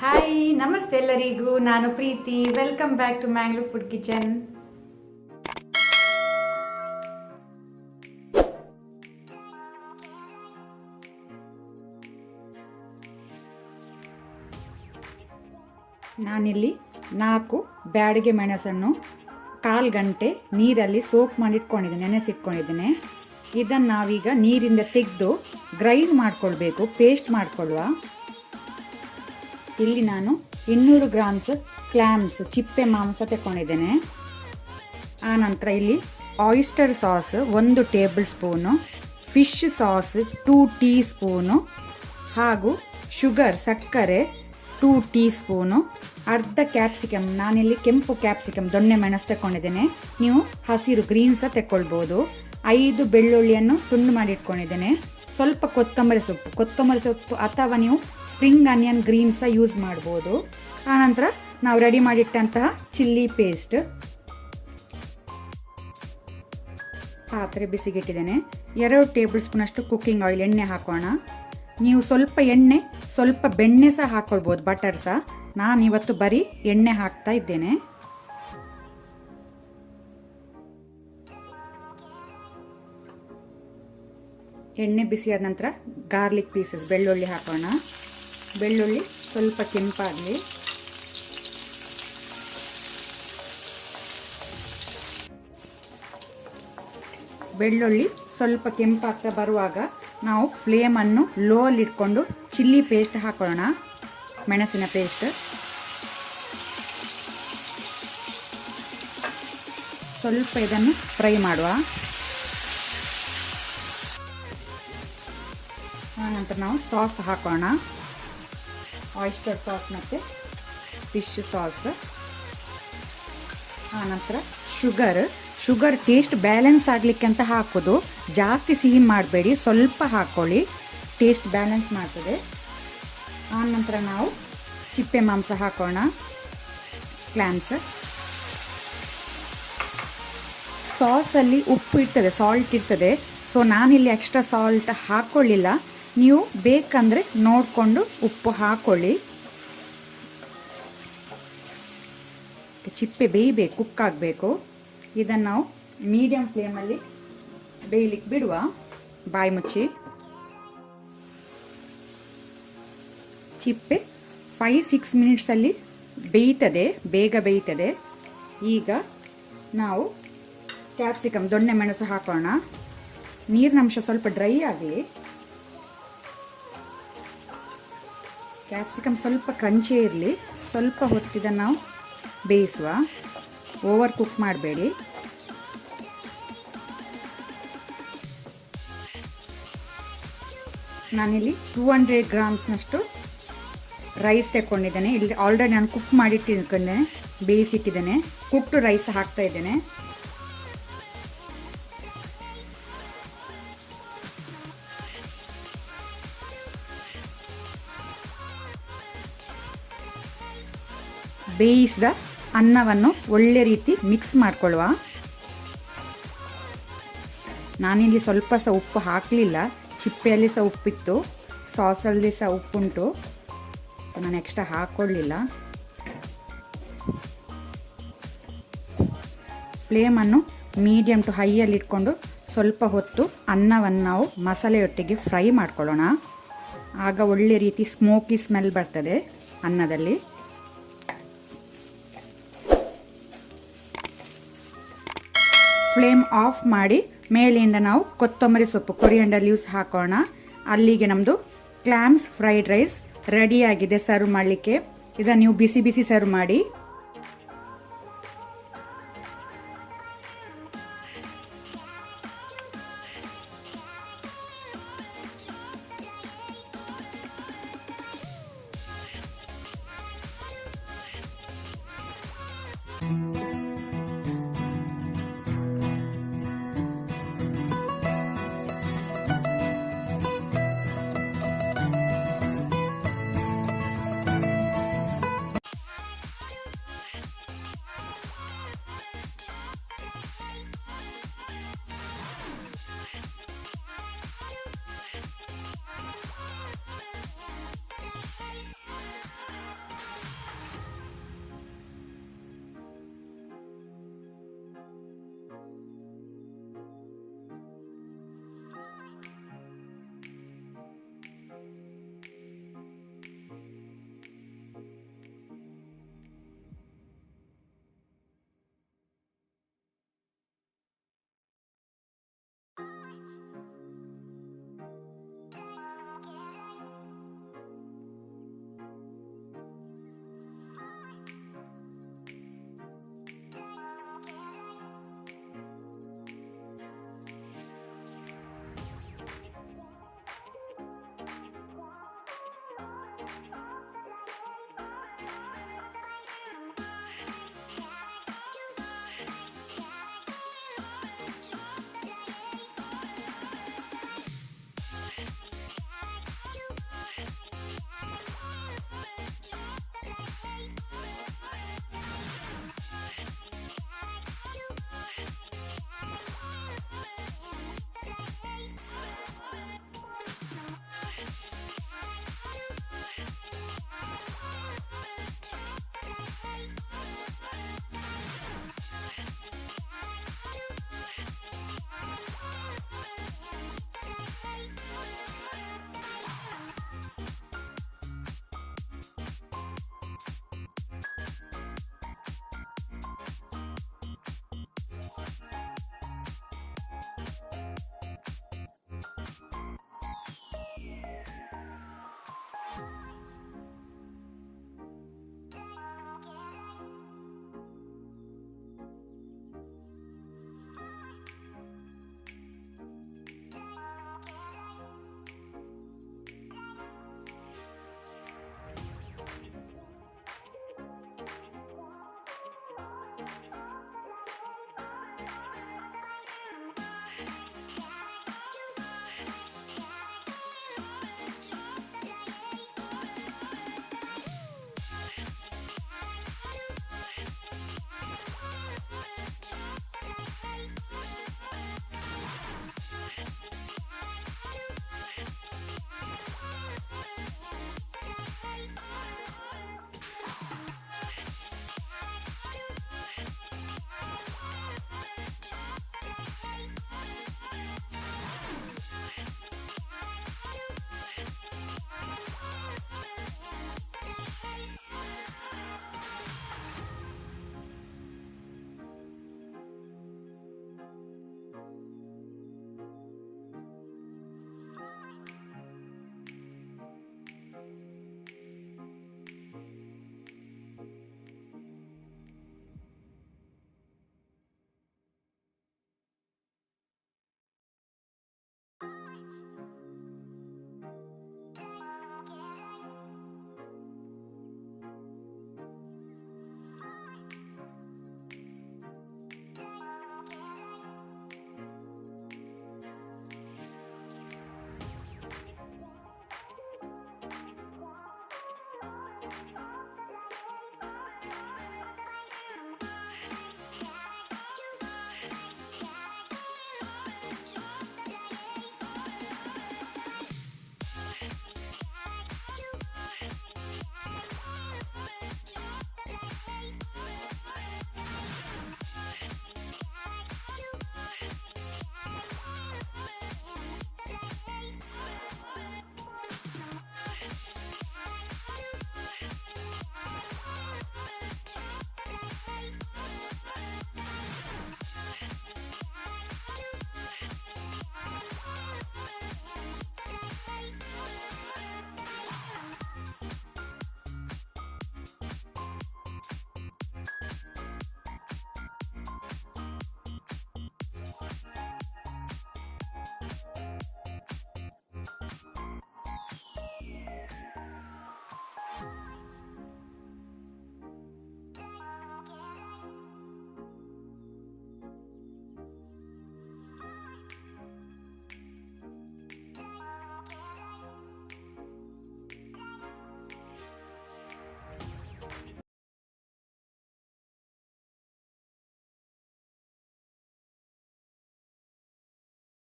Hi ನಮಸ್ತೆ ಎಲ್ಲರಿಗೂ. ನಾನು Preethi. Welcome back to Mangalore food kitchen. ನಾನಿಲ್ಲಿ 4 ಬ್ಯಾಡಿಗೆ ಮೆಣಸನ್ನು 1/4 ಗಂಟೆ ನೀರಲ್ಲಿ ಸೋಕ್ ಮಾಡಿಟ್ಕೊಂಡಿದ್ದೇನೆ, ನೆನೆಸಿಟ್ಕೊಂಡಿದ್ದೇನೆ. ಇದನ್ನು ನಾವೀಗ ನೀರಿಂದ ತೆಗೆದು ಗ್ರೈಂಡ್ ಮಾಡ್ಕೊಳ್ಬೇಕು, ಪೇಸ್ಟ್ ಮಾಡ್ಕೊಳ್ಳುವ. ಇಲ್ಲಿ ನಾನು 200 ಗ್ರಾಮ್ಸ್ ಕ್ಲಾಮ್ಸ್ ಚಿಪ್ಪೆ ಮಾಂಸ ತಗೊಂಡಿದ್ದೇನೆ. ಆನಂತರ ಇಲ್ಲಿ oyster sauce 1 table spoon, fish sauce 2 tea spoon ಹಾಗೂ ಶುಗರ್ ಸಕ್ಕರೆ 2 ಟೀ ಸ್ಪೂನು, ಅರ್ಧ ಕ್ಯಾಪ್ಸಿಕಮ್, ನಾನಿಲ್ಲಿ ಕೆಂಪು ಕ್ಯಾಪ್ಸಿಕಮ್ ದೊಣ್ಣೆ ಮೆಣಸು ತಗೊಂಡಿದ್ದೇನೆ, ನೀವು ಹಸಿರು ಗ್ರೀನ್ ಸಹ ತಗೊಳ್ಬೋದು. 5 ಬೆಳ್ಳುಳ್ಳಿಯನ್ನು ತುಂಡು ಮಾಡಿ ಇಟ್ಕೊಂಡಿದ್ದೇನೆ. ಸ್ವಲ್ಪ ಕೊತ್ತಂಬರಿ ಸೊಪ್ಪು ಅಥವಾ ನೀವು ಸ್ಪ್ರಿಂಗ್ ಆನಿಯನ್ ಗ್ರೀನ್ ಸಹ ಯೂಸ್ ಮಾಡ್ಬೋದು. ಆನಂತರ ನಾವು ರೆಡಿ ಮಾಡಿಟ್ಟಂತಹ ಚಿಲ್ಲಿ ಪೇಸ್ಟ್. ಪಾತ್ರೆ ಬಿಸಿಗಿಟ್ಟಿದ್ದೇನೆ. 2 ಟೇಬಲ್ ಸ್ಪೂನ್ ಅಷ್ಟು ಕುಕ್ಕಿಂಗ್ ಆಯಿಲ್, ಎಣ್ಣೆ ಹಾಕೋಣ. ನೀವು ಸ್ವಲ್ಪ ಎಣ್ಣೆ ಸ್ವಲ್ಪ ಬೆಣ್ಣೆ ಸಹ ಹಾಕ್ಕೊಳ್ಬೋದು, ಬಟರ್ ಸಹ. ನಾನಿವತ್ತು ಬರೀ ಎಣ್ಣೆ ಹಾಕ್ತಾ ಇದ್ದೇನೆ. ಎಣ್ಣೆ ಬಿಸಿಯಾದ ನಂತರ ಗಾರ್ಲಿಕ್ ಪೀಸಸ್ ಬೆಳ್ಳುಳ್ಳಿ ಹಾಕೋಣ. ಬೆಳ್ಳುಳ್ಳಿ ಸ್ವಲ್ಪ ಕೆಂಪಾಗಲಿ. ಬೆಳ್ಳುಳ್ಳಿ ಸ್ವಲ್ಪ ಕೆಂಪಾಗ್ತಾ ಬರುವಾಗ ನಾವು ಫ್ಲೇಮನ್ನು ಲೋ ಅಲ್ಲಿ ಇಟ್ಕೊಂಡು ಚಿಲ್ಲಿ ಪೇಸ್ಟ್ ಹಾಕೋಣ, ಮೆಣಸಿನ ಪೇಸ್ಟ್. ಸ್ವಲ್ಪ ಇದನ್ನು ಫ್ರೈ ಮಾಡುವ. ಆನಂತರ ನಾವು ಸಾಸ್ ಹಾಕೋಣ, ಆಯಿಸ್ಟರ್ ಸಾಸ್ ಮತ್ತು ಫಿಶ್ ಸಾಸ್. ಆನಂತರ ಶುಗರ್ ಟೇಸ್ಟ್ ಬ್ಯಾಲೆನ್ಸ್ ಆಗಲಿಕ್ಕೆ ಅಂತ ಹಾಕೋದು, ಜಾಸ್ತಿ ಸಿಹಿ ಮಾಡಬೇಡಿ, ಸ್ವಲ್ಪ ಹಾಕ್ಕೊಳ್ಳಿ, ಟೇಸ್ಟ್ ಬ್ಯಾಲೆನ್ಸ್ ಮಾಡ್ತದೆ. ಆನಂತರ ನಾವು ಚಿಪ್ಪೆ ಮಾಂಸ ಹಾಕೋಣ, ಕ್ಲಾಮ್ಸ್. ಸಾಸಲ್ಲಿ ಉಪ್ಪು ಇರ್ತದೆ, ಸಾಲ್ಟ್ ಇರ್ತದೆ, ಸೊ ನಾನಿಲ್ಲಿ ಎಕ್ಸ್ಟ್ರಾ ಸಾಲ್ಟ್ ಹಾಕ್ಕೊಳ್ಳಿಲ್ಲ. ನೀವು ಬೇಕಂದರೆ ನೋಡಿಕೊಂಡು ಉಪ್ಪು ಹಾಕ್ಕೊಳ್ಳಿ. ಚಿಪ್ಪೆ ಬೇಯಬೇಕು, ಕುಕ್ ಆಗಬೇಕು. ಇದನ್ನು ನಾವು ಮೀಡಿಯಂ ಫ್ಲೇಮಲ್ಲಿ ಬೇಯಲಿಕ್ಕೆ ಬಿಡುವ, ಬಾಯಿ ಮುಚ್ಚಿ. ಚಿಪ್ಪೆ 5-6 ಮಿನಿಟ್ಸಲ್ಲಿ ಬೇಯ್ತದೆ, ಬೇಗ ಬೇಯ್ತದೆ. ಈಗ ನಾವು ಕ್ಯಾಪ್ಸಿಕಮ್ ದೊಣ್ಣೆ ಮೆಣಸು ಹಾಕೋಣ. ನೀರಿನಂಶ ಸ್ವಲ್ಪ ಡ್ರೈ ಆಗಲಿ. ಕ್ಯಾಪ್ಸಿಕಮ್ ಸ್ವಲ್ಪ ಕ್ರಂಚಿ ಇರಲಿ. ಸ್ವಲ್ಪ ಹೊತ್ತಿದ್ದನ್ನು ನಾವು ಬೇಯಿಸುವ, ಓವರ್ ಕುಕ್ ಮಾಡಬೇಡಿ. ನಾನಿಲ್ಲಿ 200 ಗ್ರಾಮ್ಸ್ನಷ್ಟು ರೈಸ್ ತಗೊಂಡಿದ್ದೇನೆ. ಇಲ್ಲಿ ಆಲ್ರೆಡಿ ನಾನು ಕುಕ್ ಮಾಡಿಟ್ಟಿದ್ದೇನೆ, ಬೇಯಿಸಿಟ್ಟಿದ್ದೇನೆ. ಕುಕ್ಡ್ ರೈಸ್ ಹಾಕ್ತಾ ಇದ್ದೇನೆ. ಬೇಯಿಸಿದ ಅನ್ನವನ್ನು ಒಳ್ಳೆ ರೀತಿ ಮಿಕ್ಸ್ ಮಾಡ್ಕೊಳ್ಳುವ. ನಾನಿಲ್ಲಿ ಸ್ವಲ್ಪ ಸಹ ಉಪ್ಪು ಹಾಕಲಿಲ್ಲ, ಚಿಪ್ಪೆಯಲ್ಲಿ ಸಹ ಉಪ್ಪಿತ್ತು, ಸಾಸಲ್ಲಿ ಸಹ ಉಪ್ಪುಂಟು, ಸೊ ನಾನು ಎಕ್ಸ್ಟ್ರಾ ಹಾಕ್ಕೊಳ್ಳಿಲ್ಲ. ಫ್ಲೇಮನ್ನು ಮೀಡಿಯಮ್ ಟು ಹೈಯಲ್ಲಿ ಇಟ್ಕೊಂಡು ಸ್ವಲ್ಪ ಹೊತ್ತು ಅನ್ನವನ್ನು ನಾವು ಮಸಾಲೆಯೊಟ್ಟಿಗೆ ಫ್ರೈ ಮಾಡ್ಕೊಳ್ಳೋಣ. ಆಗ ಒಳ್ಳೆ ರೀತಿ ಸ್ಮೋಕಿ ಸ್ಮೆಲ್ ಬರ್ತದೆ ಅನ್ನದಲ್ಲಿ. ಫ್ಲೇಮ್ ಆಫ್ ಮಾಡಿ ಮೇಲಿಂದ ನಾವು ಕೊತ್ತಂಬರಿ ಸೊಪ್ಪು, ಕೊರಿಯಂಡರ್ ಲೀವ್ಸ್ ಹಾಕೋಣ. ಅಲ್ಲಿಗೆ ನಮ್ಮದು ಕ್ಲಾಮ್ಸ್ ಫ್ರೈಡ್ ರೈಸ್ ರೆಡಿಯಾಗಿದೆ ಸರ್ವ್ ಮಾಡಲಿಕ್ಕೆ. ಇದನ್ನು ನೀವು ಬಿಸಿ ಬಿಸಿ ಸರ್ವ್ ಮಾಡಿ.